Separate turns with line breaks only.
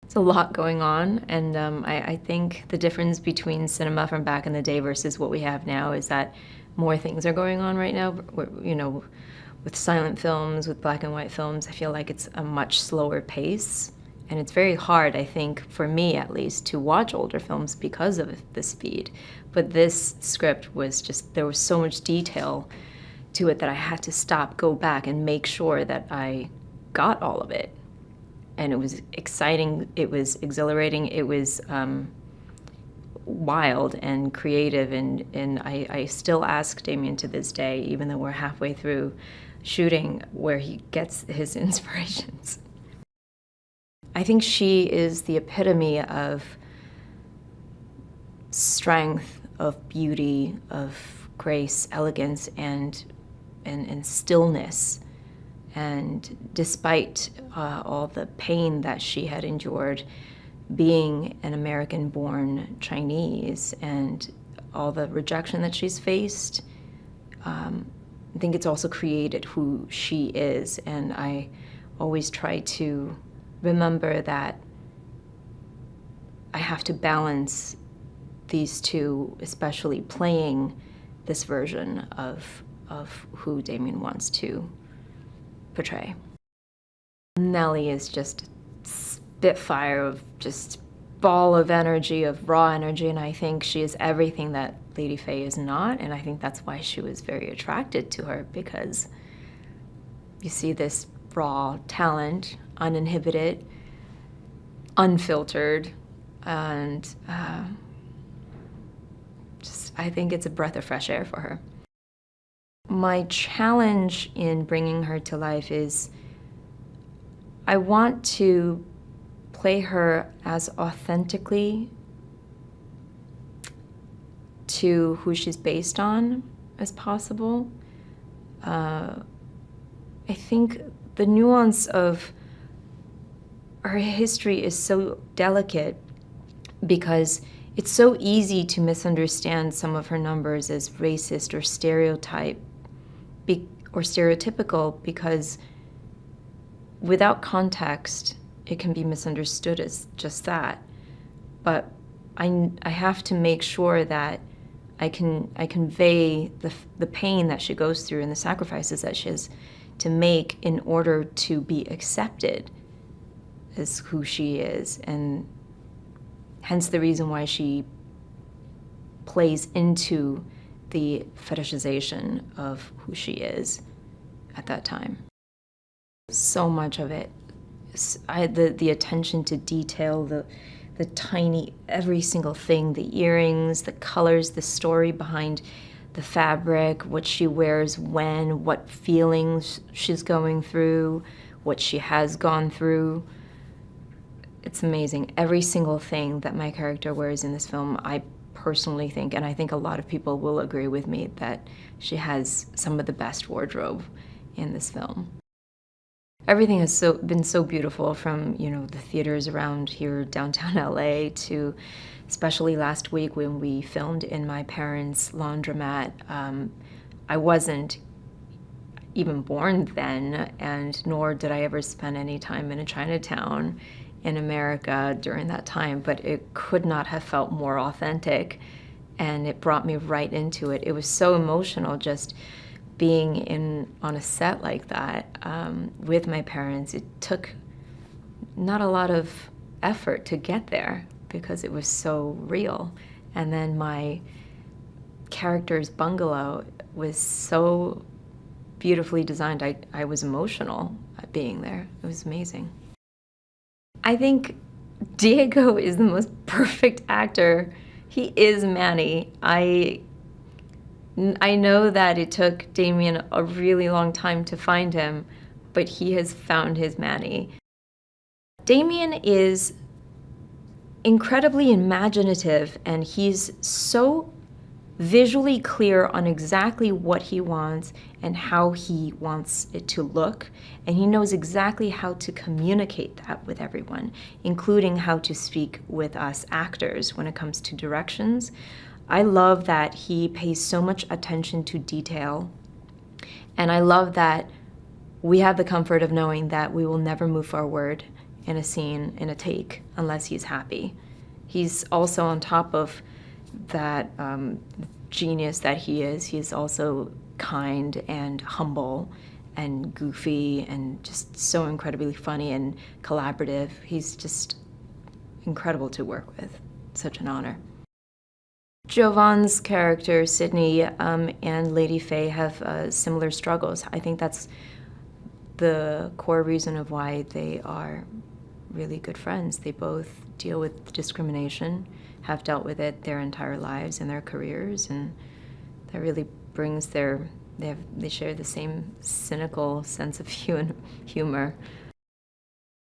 It's a lot going on, and I think the difference between cinema from back in the day versus what we have now is that more things are going on right now. You know, with silent films, with black and white films, I feel like it's a much slower pace, and it's very hard, I think, for me at least, to watch older films because of the speed. But this script was just, there was so much detail to it that I had to stop, go back, and make sure that I got all of it. And it was exciting, it was exhilarating, it was wild and creative, and I still ask Damien to this day, even though we're halfway through shooting, where he gets his inspirations. I think she is the epitome of strength, of beauty, of grace, elegance, and stillness. And despite all the pain that she had endured being an American-born Chinese and all the rejection that she's faced, I think it's also created who she is. And I always try to remember that I have to balance these two, especially playing this version of who Damien wants to portray. Nellie is just a spitfire of just ball of energy, of raw energy, and I think she is everything that Lady Faye is not, and I think that's why she was very attracted to her, because you see this raw talent, uninhibited, unfiltered, and I think it's a breath of fresh air for her. My challenge in bringing her to life is I want to play her as authentically to who she's based on as possible. I think the nuance of her history is so delicate because it's so easy to misunderstand some of her numbers as racist or stereotypical, because without context, it can be misunderstood as just that. But I have to make sure that I convey the pain that she goes through and the sacrifices that she has to make in order to be accepted as who she is, and hence the reason why she plays into the fetishization of who she is at that time. So much of it, the attention to detail, the tiny, every single thing, the earrings, the colors, the story behind the fabric, what she wears when, what feelings she's going through, what she has gone through. It's amazing. Every single thing that my character wears in this film, I personally think, and I think a lot of people will agree with me, that she has some of the best wardrobe in this film. Everything has been so beautiful, from the theaters around here downtown LA to especially last week when we filmed in my parents' laundromat. I wasn't even born then, and nor did I ever spend any time in a Chinatown in America during that time, but it could not have felt more authentic, and it brought me right into it. It was so emotional just being on a set like that with my parents. It took not a lot of effort to get there because it was so real. And then my character's bungalow was so beautifully designed. I was emotional at being there. It was amazing. I think Diego is the most perfect actor. He is Manny. I know that it took Damien a really long time to find him, but he has found his Manny. Damien is incredibly imaginative, and he's so visually clear on exactly what he wants and how he wants it to look, and he knows exactly how to communicate that with everyone, including how to speak with us actors when it comes to directions. I love that he pays so much attention to detail, and I love that we have the comfort of knowing that we will never move forward in a scene, in a take, unless he's happy. He's also, on top of that genius that he is, he's also kind and humble and goofy and just so incredibly funny and collaborative. He's just incredible to work with. Such an honor. Jovan's character, Sydney, and Lady Faye have similar struggles. I think that's the core reason of why they are really good friends. They both deal with discrimination, have dealt with it their entire lives and their careers, and that really brings they share the same cynical sense of humor.